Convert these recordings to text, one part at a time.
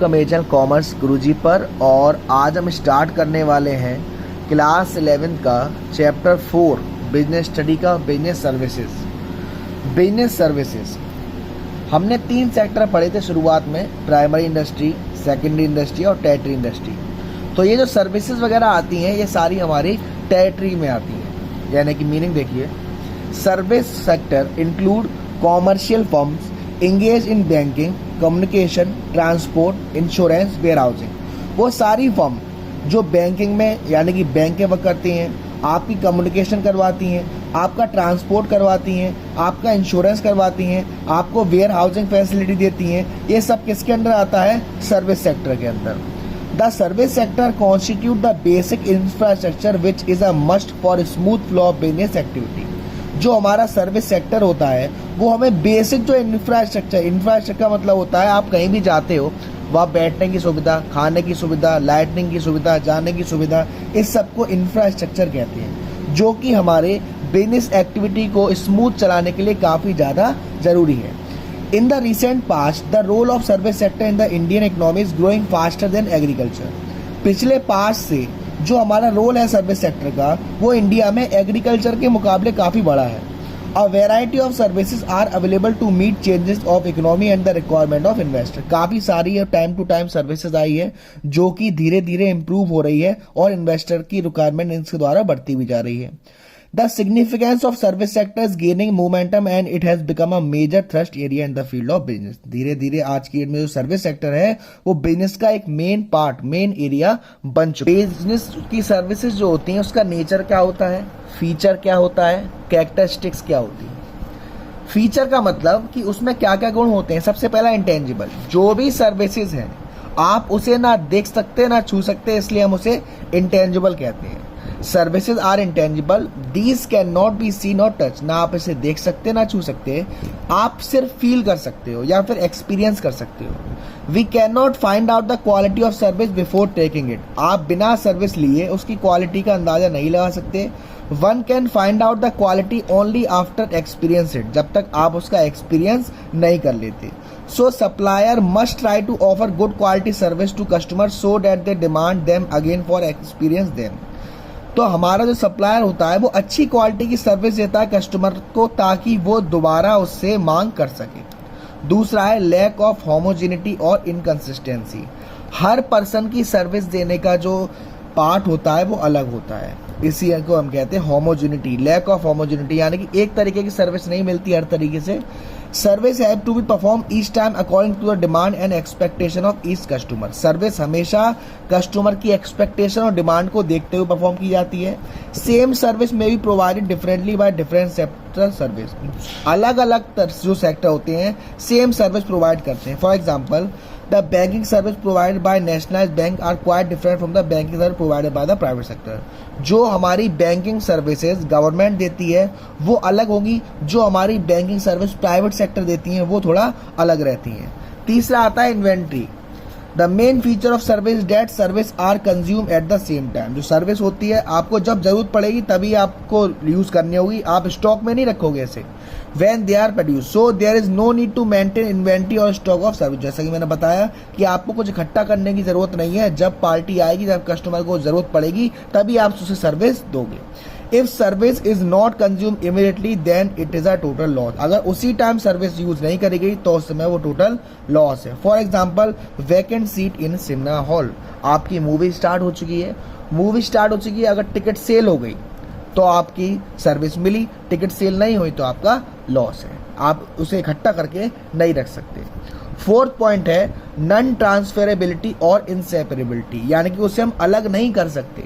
आपका मेरे channel commerce गुरुजी पर। और आज हम स्टार्ट करने वाले हैं क्लास 11 का चैप्टर 4 बिजनेस स्टडी का बिजनेस सर्विसेज। हमने 3 सेक्टर पढ़े थे शुरुआत में, प्राइमरी इंडस्ट्री, सेकेंडरी इंडस्ट्री और टेरिटरी इंडस्ट्री। तो ये जो सर्विसेज वगैरह आती हैं ये सारी हमारी टेरिटरी में आती हैं। यानी कि मीनिंग देखिए, service sector include commercial firms engage in banking, communication, transport, insurance, warehousing. वो सारी फर्म जो बैंकिंग में यानी कि बैंक के वर्क करती हैं, आपकी कम्युनिकेशन करवाती हैं, आपका ट्रांसपोर्ट करवाती हैं, आपका इंश्योरेंस करवाती हैं, आपको वेयर हाउसिंग फैसिलिटी देती हैं, ये सब किसके अंडर आता है? सर्विस सेक्टर के अंदर। The service sector constitute the basic infrastructure which is a must for smooth flow of business activity. जो हमारा सर्विस सेक्टर होता है वो हमें बेसिक जो इंफ्रास्ट्रक्चर का मतलब होता है, आप कहीं भी जाते हो वहाँ बैठने की सुविधा, खाने की सुविधा, लाइटनिंग की सुविधा, जाने की सुविधा, इस सब को इंफ्रास्ट्रक्चर कहते हैं, जो कि हमारे बिजनेस एक्टिविटी को स्मूथ चलाने के लिए काफ़ी ज़्यादा ज़रूरी है। In the recent past the role of service sector in the Indian economy is growing faster than agriculture. पिछले पास्ट से जो हमारा रोल है सर्विस सेक्टर का वो इंडिया में एग्रीकल्चर के मुकाबले काफ़ी बड़ा है। A variety of services are available to meet changes of economy and the requirement of investor. काफ़ी सारी टाइम टू टाइम सर्विसेज आई है जो कि धीरे धीरे इम्प्रूव हो रही है और इन्वेस्टर की रिक्वायरमेंट इसके द्वारा बढ़ती भी जा रही है। The significance of service sector is gaining momentum and it has become a major thrust area in the field of business। धीरे धीरे आज की डेट में जो सर्विस सेक्टर है वो बिजनेस का एक मेन एरिया बन चुका है। बिजनेस की सर्विसेज जो होती हैं उसका नेचर क्या होता है, फीचर क्या होता है, कैरेक्टरिस्टिक्स क्या होती है। फीचर का मतलब कि उसमें क्या क्या गुण होते हैं। सबसे पहला इंटेंजिबल, जो भी सर्विसेज हैं आप उसे ना देख सकते ना छू सकते, इसलिए हम उसे इंटेंजिबल कहते हैं। Services are intangible, these can not be seen और टच। ना आप इसे देख सकते ना छू सकते, आप सिर्फ फील कर सकते हो या फिर एक्सपीरियंस कर सकते हो। We can not find out the quality of service before taking it. आप बिना सर्विस लिए उसकी क्वालिटी का अंदाजा नहीं लगा सकते। One can find out the quality only after experience it, जब तक आप उसका एक्सपीरियंस नहीं कर लेते। So supplier must try to offer good quality service to customer so that they demand them again for experience them. तो हमारा जो सप्लायर होता है वो अच्छी क्वालिटी की सर्विस देता है कस्टमर को ताकि वो दोबारा उससे मांग कर सके। दूसरा है लैक ऑफ होमोजेनिटी और इनकंसिस्टेंसी। हर पर्सन की सर्विस देने का जो पार्ट होता है वो अलग होता है, इसी को हम कहते हैं होमोजेनिटी। लैक ऑफ होमोजेनिटी यानी कि एक तरीके की सर्विस नहीं मिलती हर तरीके से। Service have to be perform each time according to the demand and expectation of each customer. Service हमेशा कस्टमर की एक्सपेक्टेशन और डिमांड को देखते हुए परफॉर्म की जाती है। Same service may be provided differently by different sector service. अलग अलग जो सेक्टर होते हैं सेम सर्विस प्रोवाइड करते हैं। For example the banking service provided by nationalized bank are quite different from the banking service provided by the private sector. जो हमारी banking services government देती है वो अलग होगी, जो हमारी बैंकिंग सर्विस प्राइवेट सेक्टर देती हैं वो थोड़ा अलग रहती हैं। तीसरा आता है inventory. The main feature of service that service are consume at the same time. जो सर्विस होती है आपको जब जरूरत पड़ेगी तभी आपको यूज करनी होगी, आप स्टॉक में नहीं रखोगे इसे। When they are produced, so there is no need to maintain inventory और stock of service। जैसा कि मैंने बताया कि आपको कुछ इकट्ठा करने की जरूरत नहीं है, जब पार्टी आएगी, जब कस्टमर को जरूरत पड़ेगी तभी आप उसे सर्विस दोगे। If service is not consume immediately then it is a total loss. अगर उसी टाइम सर्विस यूज नहीं करी गई तो उस समय वो टोटल लॉस है। For example vacant seat in cinema hall. आपकी मूवी स्टार्ट हो चुकी है, अगर टिकट सेल हो गई तो आपकी सर्विस मिली, टिकट सेल नहीं हुई तो आपका लॉस है, आप उसे इकट्ठा करके नहीं रख सकते। फोर्थ पॉइंट है नॉन ट्रांसफरेबिलिटी और इनसेपरेबिलिटी, यानी कि उसे हम अलग नहीं कर सकते।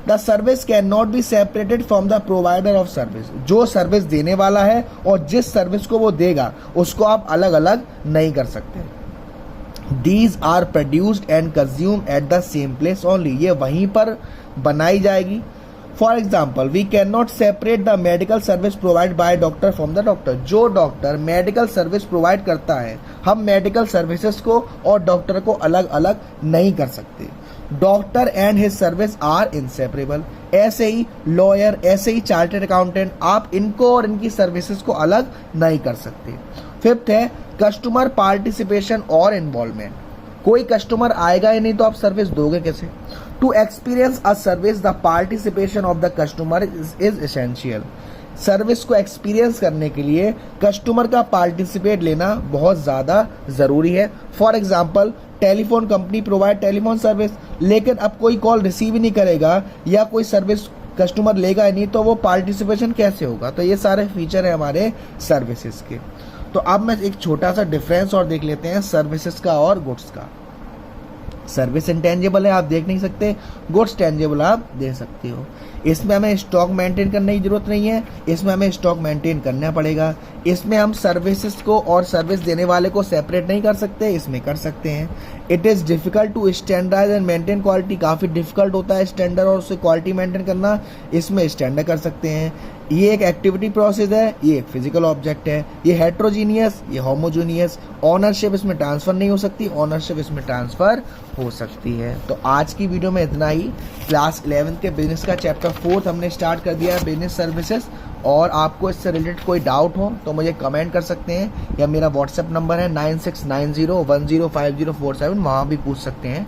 The service can not be separated from the provider of service. जो सर्विस देने वाला है और जिस सर्विस को वो देगा उसको आप अलग अलग नहीं कर सकते। These are produced and consumed at the same place only। ये वहीं पर बनाई जाएगी। For example we can not separate the medical service provide by doctor from the doctor. जो डॉक्टर मेडिकल सर्विस प्रोवाइड करता है हम मेडिकल सर्विसेज को और डॉक्टर को अलग अलग नहीं कर सकते। Doctor and his service are inseparable. ऐसे ही लॉयर, ऐसे ही चार्टर्ड अकाउंटेंट, आप इनको और इनकी सर्विसेज को अलग नहीं कर सकते। फिफ्थ है कस्टमर पार्टिसिपेशन और इन्वॉल्वमेंट। कोई कस्टमर आएगा ही नहीं तो आप सर्विस दोगे कैसे? To experience a service the participation of the customer is essential. Service को एक्सपीरियंस करने के लिए कस्टमर का पार्टिसिपेट लेना बहुत ज़्यादा ज़रूरी है। For example, telephone company provide telephone service, लेकिन अब कोई कॉल रिसीव ही नहीं करेगा या कोई सर्विस कस्टमर लेगा ही नहीं, तो वो पार्टिसिपेशन कैसे होगा? तो ये सारे फीचर है हमारे सर्विसेज के। तो अब मैं एक छोटा सा डिफरेंस और देख लेते हैं सर्विसेज का और गुड्स का। सर्विस इंटेंजिबल है, आप देख नहीं सकते, गुड्स टेंजिबल आप दे सकते हो। इसमें हमें स्टॉक मेंटेन करने की जरूरत नहीं है, इसमें हमें स्टॉक मेंटेन करना पड़ेगा। इसमें हम सर्विसेज को और सर्विस देने वाले को सेपरेट नहीं कर सकते, इसमें कर सकते हैं। It is difficult to standardize and maintain quality, काफ़ी डिफिकल्ट होता है स्टैंडर्ड और उससे क्वालिटी मेंटेन करना, इसमें स्टैंडर्ड कर सकते हैं। ये एक एक्टिविटी प्रोसेस है, ये एक फिजिकल ऑब्जेक्ट है। ये हेट्रोजीनियस, ये होमोजीनियस। ऑनरशिप इसमें ट्रांसफ़र नहीं हो सकती, ऑनरशिप इसमें ट्रांसफ़र हो सकती है। तो आज की वीडियो में इतना ही। क्लास 11 के बिजनेस का चैप्टर 4 हमने स्टार्ट कर दिया है, बिजनेस सर्विसेज। और आपको इससे रिलेटेड कोई डाउट हो तो मुझे कमेंट कर सकते हैं, या मेरा व्हाट्सएप नंबर है 9690105047, वहाँ भी पूछ सकते हैं।